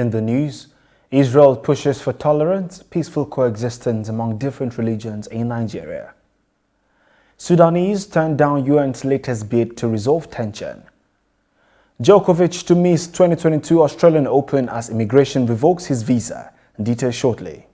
In the news, Israel pushes for tolerance, peaceful coexistence among different religions in Nigeria. Sudanese turned down UN's latest bid to resolve tension. Djokovic to miss 2022 Australian Open as immigration revokes his visa. Details shortly.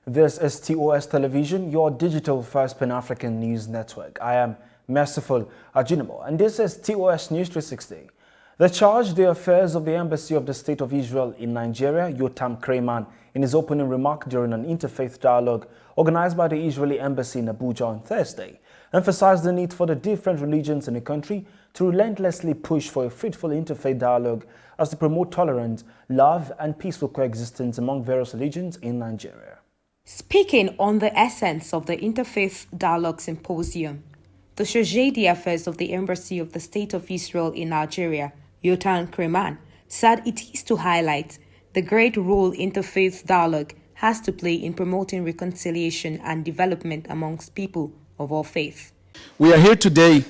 This is TOS Television, your digital first Pan-African news network. I am Merciful Ajinamo, and this is TOS News 360. The charge the affairs of the Embassy of the State of Israel in Nigeria, Yotam Krayman, in his opening remark during an interfaith dialogue organized by the Israeli Embassy in Abuja on Thursday, emphasized the need for the different religions in the country to relentlessly push for a fruitful interfaith dialogue as to promote tolerance, love, and peaceful coexistence among various religions in Nigeria. Speaking on the essence of the Interfaith Dialogue Symposium, the Chargé d'Affaires of the Embassy of the State of Israel in Nigeria, Yotam Krayman, said it is to highlight the great role interfaith dialogue has to play in promoting reconciliation and development amongst people of all faiths. We are here today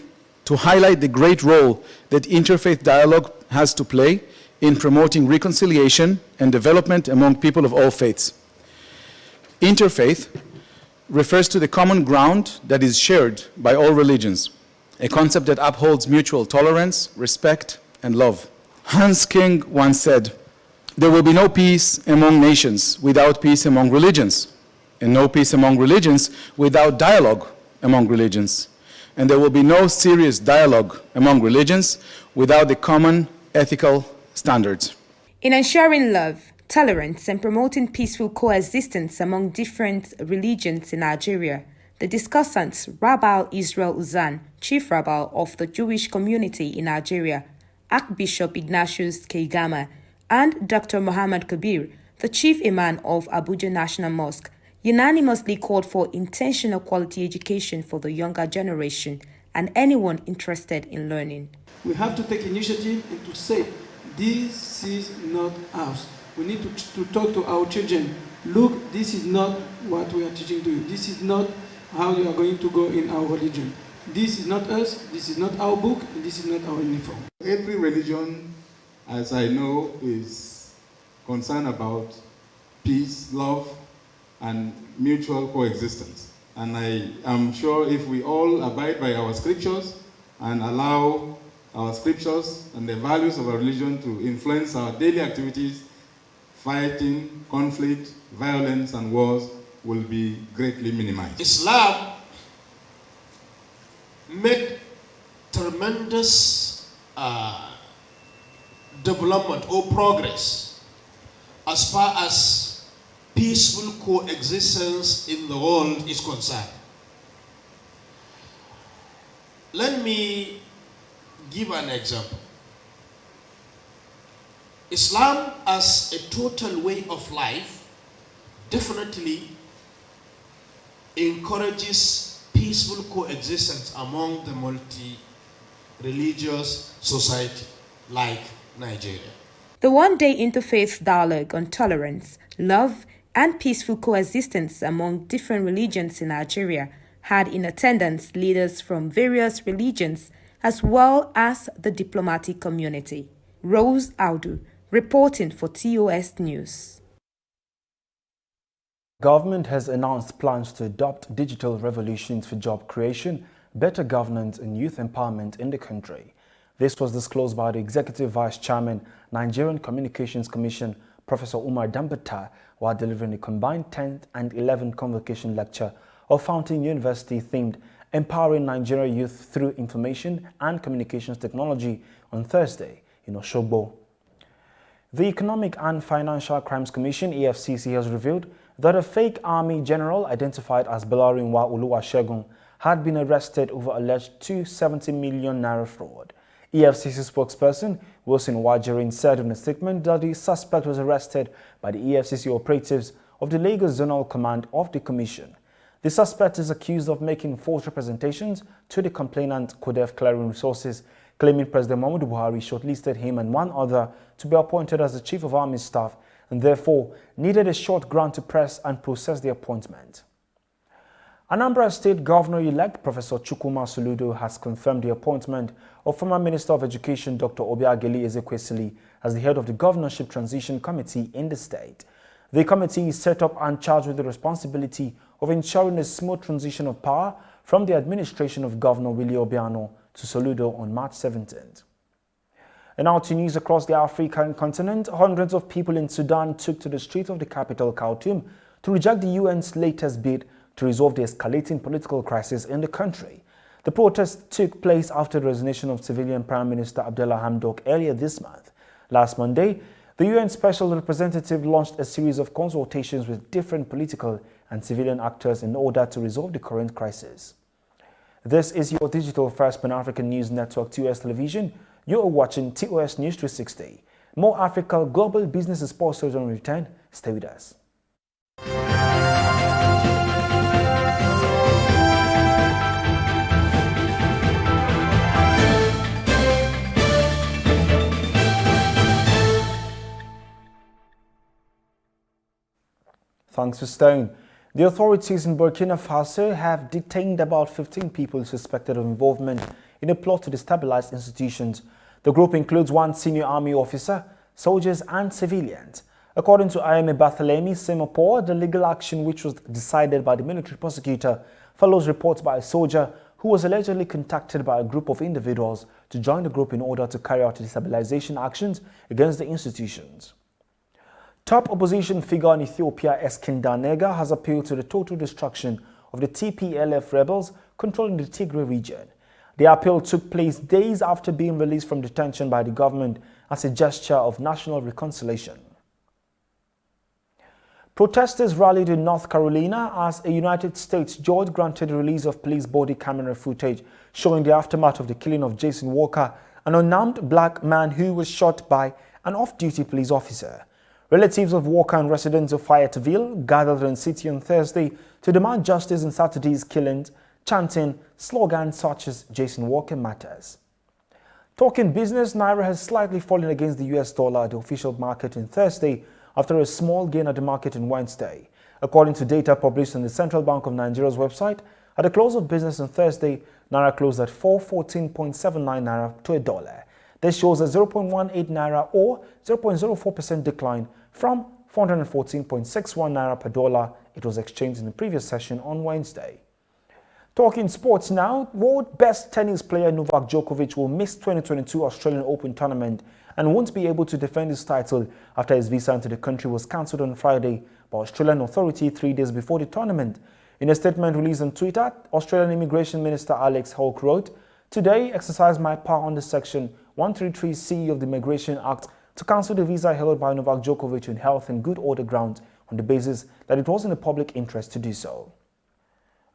to highlight the great role that interfaith dialogue has to play in promoting reconciliation and development among people of all faiths. Interfaith refers to the common ground that is shared by all religions, a concept that upholds mutual tolerance, respect, and love. Hans King once said, "There will be no peace among nations without peace among religions, and no peace among religions without dialogue among religions. And there will be no serious dialogue among religions without the common ethical standards." In ensuring love, tolerance, and promoting peaceful coexistence among different religions in Nigeria, the discussants, Rabbi Israel Uzan, Chief Rabbi of the Jewish community in Nigeria, Archbishop Ignatius Keigama, and Dr. Muhammad Kabir, the Chief Imam of Abuja National Mosque, unanimously called for intentional quality education for the younger generation and anyone interested in learning. We have to take initiative and to say, this is not us. We need to talk to our children. Look, this is not what we are teaching to you. This is not how you are going to go in our religion. This is not us, this is not our book, and this is not our uniform. Every religion, as I know, is concerned about peace, love, and mutual coexistence. And I am sure if we all abide by our scriptures and allow our scriptures and the values of our religion to influence our daily activities, fighting, conflict, violence, and wars will be greatly minimized. Islam made tremendous development or progress as far as peaceful coexistence in the world is concerned. Let me give an example. Islam as a total way of life definitely encourages peaceful coexistence among the multi-religious society like Nigeria. The one-day interfaith dialogue on tolerance, love, and peaceful coexistence among different religions in Nigeria had in attendance leaders from various religions as well as the diplomatic community. Rose Audu, reporting for TOS News. Government has announced plans to adopt digital revolutions for job creation, better governance, and youth empowerment in the country. This was disclosed by the Executive Vice Chairman, Nigerian Communications Commission, Professor Umar Dambata, while delivering a combined 10th and 11th convocation lecture of Fountain University themed Empowering Nigerian Youth Through Information and Communications Technology on Thursday in Osogbo. The Economic and Financial Crimes Commission, EFCC, has revealed that a fake army general identified as Bolarinwa Oluwasegun had been arrested over alleged 270 million naira fraud. EFCC spokesperson Wilson Wajirin said in a statement that the suspect was arrested by the EFCC operatives of the Lagos Zonal Command of the Commission. The suspect is accused of making false representations to the complainant Codef Clearing Resources, claiming President Muhammadu Buhari shortlisted him and one other to be appointed as the Chief of Army Staff and therefore needed a short grant to press and process the appointment. Anambra State Governor-elect Professor Chukwuma Soludo has confirmed the appointment of former Minister of Education Dr. Obiageli Ezekwesili as the head of the Governorship Transition Committee in the state. The committee is set up and charged with the responsibility of ensuring a smooth transition of power from the administration of Governor Willie Obiano to Soludo on March 17th. And now to news across the African continent. Hundreds of people in Sudan took to the streets of the capital, Khartoum, to reject the UN's latest bid to resolve the escalating political crisis in the country. The protest took place after the resignation of civilian Prime Minister Abdallah Hamdok earlier this month. Last Monday, the UN Special Representative launched a series of consultations with different political and civilian actors in order to resolve the current crisis. This is your digital first Pan-African news network, TOS Television. You are watching TOS News 360. More Africa global business and sports stories on return. Stay with us. Thanks for staying. The authorities in Burkina Faso have detained about 15 people suspected of involvement in a plot to destabilize institutions. The group includes one senior army officer, soldiers and civilians. According to IMA Barthelemy Semapour, the legal action, which was decided by the military prosecutor, follows reports by a soldier who was allegedly contacted by a group of individuals to join the group in order to carry out destabilization actions against the institutions. Top opposition figure in Ethiopia Eskinder Nega has appealed to the total destruction of the TPLF rebels controlling the Tigray region. The appeal took place days after being released from detention by the government as a gesture of national reconciliation. Protesters rallied in North Carolina as a United States judge granted the release of police body camera footage showing the aftermath of the killing of Jason Walker, an unarmed black man who was shot by an off-duty police officer. Relatives of Walker and residents of Fayetteville gathered in the city on Thursday to demand justice in Saturday's killings, chanting slogans such as Jason Walker matters. Talking business, Naira has slightly fallen against the US dollar at the official market on Thursday after a small gain at the market on Wednesday. According to data published on the Central Bank of Nigeria's website, at the close of business on Thursday, Naira closed at 414.79 Naira to a dollar. This shows a 0.18 Naira or 0.04% decline from 414.61 Naira per dollar it was exchanged in the previous session on Wednesday. Talking sports now, world best tennis player Novak Djokovic will miss 2022 Australian Open tournament and won't be able to defend his title after his visa into the country was cancelled on Friday by Australian authorities 3 days before the tournament. In a statement released on Twitter, Australian Immigration Minister Alex Hawke wrote, "Today exercise my power under Section 133C of the Immigration Act to cancel the visa held by Novak Djokovic on health and good order grounds on the basis that it was in the public interest to do so."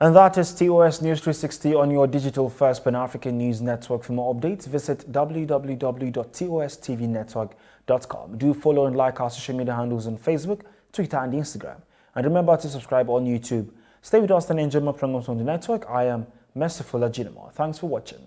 And that is TOS News 360 on your digital first Pan-African news network. For more updates, visit www.tostvnetwork.com. Do follow and like our social media handles on Facebook, Twitter and Instagram. And remember to subscribe on YouTube. Stay with us and enjoy more programs on the network. I am Merciful Ajinamo. Thanks for watching.